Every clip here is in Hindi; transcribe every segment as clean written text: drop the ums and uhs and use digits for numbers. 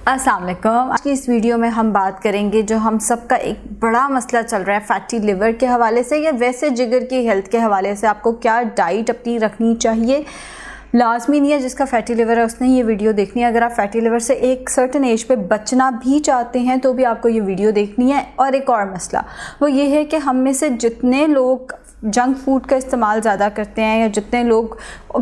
अस्सलाम वालेकुम। आज की इस वीडियो में हम बात करेंगे जो हम सबका एक बड़ा मसला चल रहा है फैटी लिवर के हवाले से या वैसे जिगर की हेल्थ के हवाले से। आपको क्या डाइट अपनी रखनी चाहिए, लाजमी नहीं है जिसका फैटी लिवर है उसने ये वीडियो देखनी है। अगर आप फैटी लिवर से एक सर्टन एज पे बचना भी चाहते हैं तो भी आपको ये वीडियो देखनी है। और एक और मसला वो ये है कि हम में से जितने लोग जंक फूड का इस्तेमाल ज़्यादा करते हैं या जितने लोग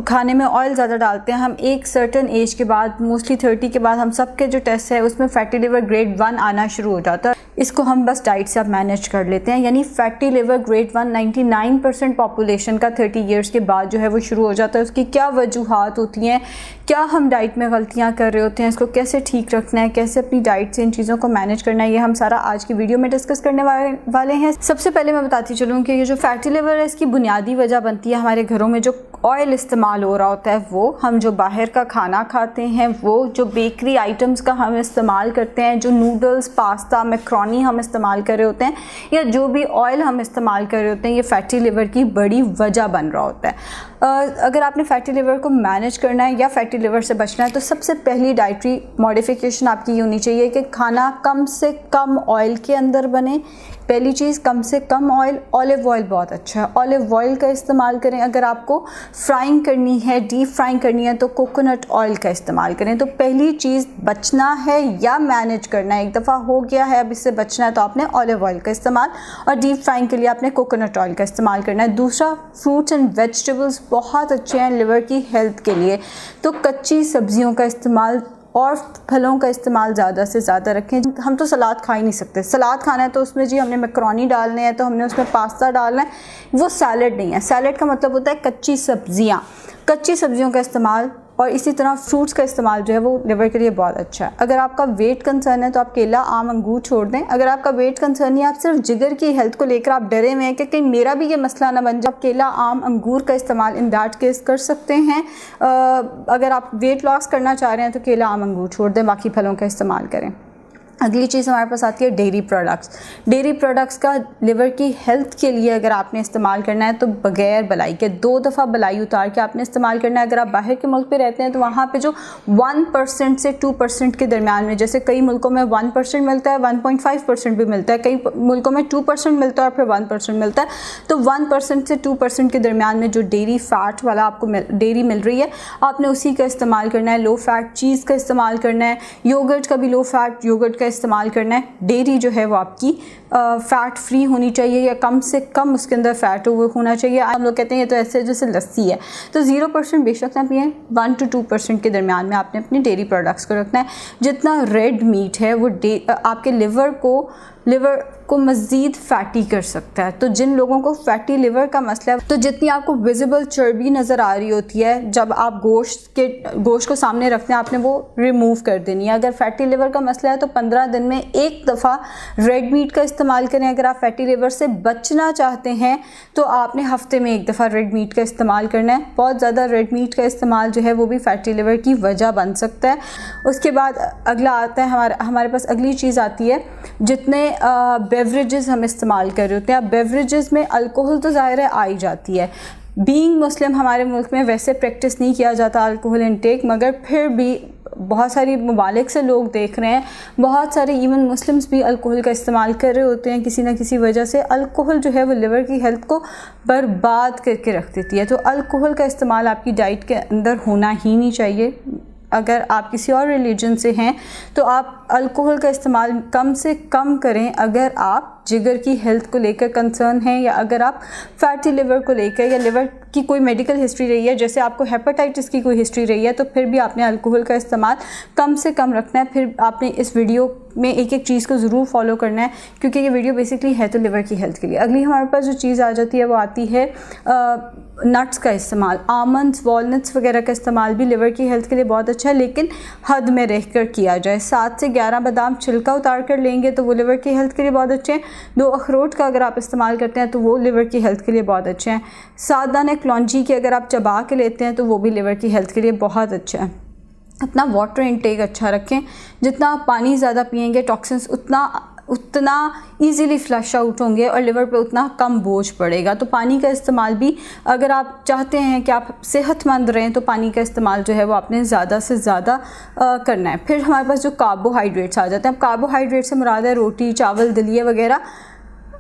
खाने में ऑयल ज़्यादा डालते हैं, हम एक सर्टन एज के बाद मोस्टली 30 के बाद हम सब के जो टेस्ट है उसमें फैटी लिवर ग्रेड 1 आना शुरू हो जाता है। इसको हम बस डाइट से आप मैनेज कर लेते हैं। यानी फैटी लिवर ग्रेड 1 99% पॉपुलेशन का 30 ईयर्स के बाद जो है वो शुरू हो जाता है। उसकी क्या वजूहात होती हैं, क्या हम डाइट में गलतियाँ कर रहे होते हैं, इसको कैसे ठीक रखना है, कैसे अपनी डाइट से इन चीज़ों को मैनेज करना है, ये हम सारा आज की वीडियो में डिस्कस करने वाले हैं। सबसे पहले मैं बताती चलूँ कि ये जो फैटी लिवर है इसकी बुनियादी वजह बनती है हमारे घरों में जो ऑयल इस्तेमाल हो रहा होता है, वो हम जो बाहर का खाना खाते हैं, वो जो बेकरी आइटम्स का हम इस्तेमाल करते हैं, जो नूडल्स, पास्ता, मैक्रोनी हम इस्तेमाल कर रहे होते हैं, या जो भी ऑयल हम इस्तेमाल कर रहे होते हैं, ये फैटी लिवर की बड़ी वजह बन रहा होता है। अगर आपने फैटी लिवर को मैनेज करना है या फैटी लिवर से बचना है तो सबसे पहली डाइटरी मॉडिफिकेशन आपकी ये होनी चाहिए कि खाना कम से कम ऑयल के अंदर बने। पहली चीज़, कम से कम ऑयल। ऑलिव ऑयल बहुत अच्छा है, ऑलिव ऑयल का इस्तेमाल करें। अगर आपको फ्राइंग करनी है, डीप फ्राइंग करनी है तो कोकोनट ऑयल का इस्तेमाल करें। तो पहली चीज़, बचना है या मैनेज करना है, एक दफ़ा हो गया है अब इससे बचना है तो आपने ऑलिव ऑयल का इस्तेमाल, और डीप फ्राइंग के लिए आपने कोकोनट ऑयल का इस्तेमाल करना है। दूसरा, फ्रूट्स एंड वेजिटेबल्स बहुत अच्छे हैं लिवर की हेल्थ के लिए, तो कच्ची सब्जियों का इस्तेमाल और फलों का इस्तेमाल ज़्यादा से ज़्यादा रखें। हम तो सलाद खा ही नहीं सकते। सलाद खाना है तो उसमें जी हमने मैक्रोनी डालने हैं तो हमने उसमें पास्ता डालना है, वो सैलड नहीं है। सैलड का मतलब होता है कच्ची सब्जियाँ, कच्ची सब्जियों का इस्तेमाल, और इसी तरह फ्रूट्स का इस्तेमाल जो है वो लिवर के लिए बहुत अच्छा है। अगर आपका वेट कंसर्न है तो आप केला, आम, अंगूर छोड़ दें। अगर आपका वेट कंसर्न नहीं है, आप सिर्फ जिगर की हेल्थ को लेकर आप डरे हुए हैं कि कहीं मेरा भी ये मसला ना बन जाए, आप केला, आम, अंगूर का इस्तेमाल इन दैट केस कर सकते हैं। अगर आप वेट लॉस करना चाह रहे हैं तो केला, आम, अंगूर छोड़ दें, बाकी फलों का इस्तेमाल करें। अगली चीज़ हमारे पास आती है डेयरी प्रोडक्ट्स। डेयरी प्रोडक्ट्स का लिवर की हेल्थ के लिए अगर आपने इस्तेमाल करना है तो बगैर बलाई के 2 दफ़ा बलाई उतार के आपने इस्तेमाल करना है। अगर आप बाहर के मुल्क पे रहते हैं तो वहाँ पे जो 1% से 2% के दरमियान में, जैसे कई मुल्कों में 1% मिलता है, 1.5% भी मिलता है, कई मुल्कों में 2% मिलता है और फिर 1% मिलता है। तो 1% से 2% के दरमियान में जो डेयरी फैट वाला आपको डेयरी मिल रही है, आपने उसी का इस्तेमाल करना है। लो फैट चीज़ का इस्तेमाल करना है, योगर्ट का भी लो फैट योगर्ट का इस्तेमाल करना है। डेयरी जो है वो आपकी फ़ैट फ्री होनी चाहिए या कम से कम उसके अंदर फ़ैट होना चाहिए। हम लोग कहते हैं ये तो ऐसे जैसे लस्सी है, तो 0% बेशक ना पिएं, 1 to 2% के दरमियान में आपने अपने डेयरी प्रोडक्ट्स को रखना है। जितना रेड मीट है वो आपके लिवर को मज़ीद फैटी कर सकता है। तो जिन लोगों को फैटी लिवर का मसला है, तो जितनी आपको विजिबल चर्बी नज़र आ रही होती है जब आप गोश्त को सामने रखते हैं, आपने वो रिमूव कर देनी है। अगर फैटी लिवर का मसला है तो 15 दिन में एक दफ़ा रेड मीट का इस्तेमाल करें। अगर आप फैटी लिवर से बचना चाहते हैं तो आपने हफ्ते में एक दफ़ा रेड मीट का इस्तेमाल करना है। बहुत ज़्यादा रेड मीट का इस्तेमाल जो है वो भी फैटी लिवर की वजह बन सकता है। उसके बाद अगला आता है हमारे पास अगली चीज़ आती है, जितने बेवरेजेस हम इस्तेमाल कर रहे होते हैं। अब बेवरेजेस में अल्कोहल तो ज़ाहिर है आ ही जाती है। बीइंग मुस्लिम हमारे मुल्क में वैसे प्रैक्टिस नहीं किया जाता अल्कोहल इंटेक, मगर फिर भी बहुत सारी ममालिक से लोग देख रहे हैं, बहुत सारे इवन मुस्लिम्स भी अल्कोहल का इस्तेमाल कर रहे होते हैं किसी ना किसी वजह से। अल्कोहल जो है वो लिवर की हेल्थ को बर्बाद करके रख देती है। तो अल्कोहल का इस्तेमाल आपकी डाइट के अंदर होना ही नहीं चाहिए। अगर आप किसी और रिलीजन से हैं तो आप अल्कोहल का इस्तेमाल कम से कम करें। अगर आप जिगर की हेल्थ को लेकर कंसर्न है, या अगर आप फैटी लिवर को लेकर या लिवर की कोई मेडिकल हिस्ट्री रही है, जैसे आपको हेपेटाइटिस की कोई हिस्ट्री रही है, तो फिर भी आपने अल्कोहल का इस्तेमाल कम से कम रखना है। फिर आपने इस वीडियो में एक एक चीज़ को ज़रूर फॉलो करना है क्योंकि ये वीडियो बेसिकली है तो लिवर की हेल्थ के लिए। अगली हमारे पास जो चीज़ आ जाती है वो आती है नट्स का इस्तेमाल। आमंड्स, वॉलनट्स वगैरह का इस्तेमाल भी लिवर की हेल्थ के लिए बहुत अच्छा है, लेकिन हद में रहकर किया जाए। 7 से 11 बादाम छिलका उतार कर लेंगे तो वो लिवर की हेल्थ के लिए बहुत अच्छे हैं। 2 अखरोट का अगर आप इस्तेमाल करते हैं तो वो लिवर की हेल्थ के लिए बहुत अच्छे हैं। 7 दाने कलौंजी के अगर आप चबा के लेते हैं तो वो भी लिवर की हेल्थ के लिए बहुत अच्छा है। अपना वाटर इनटेक अच्छा रखें, जितना आप पानी ज़्यादा पिएंगे टॉक्सिन्स उतना उतना इजीली फ्लश आउट होंगे और लिवर पे उतना कम बोझ पड़ेगा। तो पानी का इस्तेमाल भी, अगर आप चाहते हैं कि आप सेहतमंद रहें, तो पानी का इस्तेमाल जो है वो आपने ज़्यादा से ज़्यादा करना है। फिर हमारे पास जो कार्बोहाइड्रेट्स आ जाते हैं, अब कार्बोहाइड्रेट से मुराद है रोटी, चावल, दलिया वगैरह।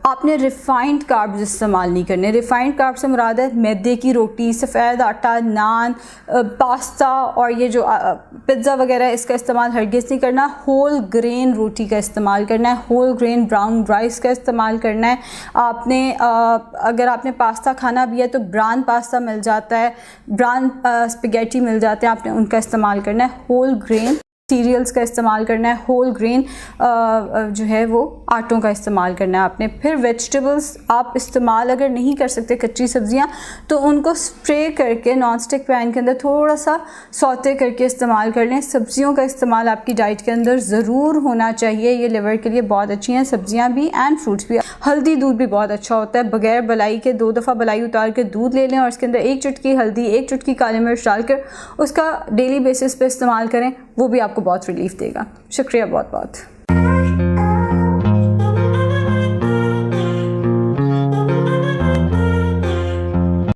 आपने रिफ़ाइंड कार्ब्स इस्तेमाल नहीं करने। रिफ़ाइंड कार्ब से मुराद है मैदे की रोटी, सफ़ेद आटा, नान, पास्ता और ये जो पिज़्ज़ा वगैरह, इसका इस्तेमाल हरगिज़ नहीं करना। होल ग्रेन रोटी का इस्तेमाल करना है, होल ग्रेन ब्राउन राइस का इस्तेमाल करना है। आपने अगर आपने पास्ता खाना भी है तो ब्राउन पास्ता मिल जाता है, ब्राउन स्पैगेटी मिल जाते हैं, आपने उनका इस्तेमाल करना है। होल ग्रेन सीरियल्स का इस्तेमाल करना है, होल ग्रेन जो है वो आटों का इस्तेमाल करना है आपने। फिर वेजिटेबल्स आप इस्तेमाल अगर नहीं कर सकते, कच्ची सब्जियां, तो उनको स्प्रे करके नॉन स्टिक पैन के अंदर थोड़ा सा सौते करके इस्तेमाल कर लें। सब्जियों का इस्तेमाल आपकी डाइट के अंदर ज़रूर होना चाहिए, ये लिवर के लिए बहुत अच्छी हैं सब्जियां भी एंड फ्रूट्स भी। हल्दी दूध भी बहुत अच्छा होता है, बगैर बलाई के 2 दफ़ा बलाई उतार के दूध ले लें और उसके अंदर 1 चुटकी हल्दी, 1 चुटकी काली मिर्च डालकर उसका डेली बेसिस पे इस्तेमाल करें, वो भी आपको बहुत रिलीफ देगा। शुक्रिया बहुत बहुत।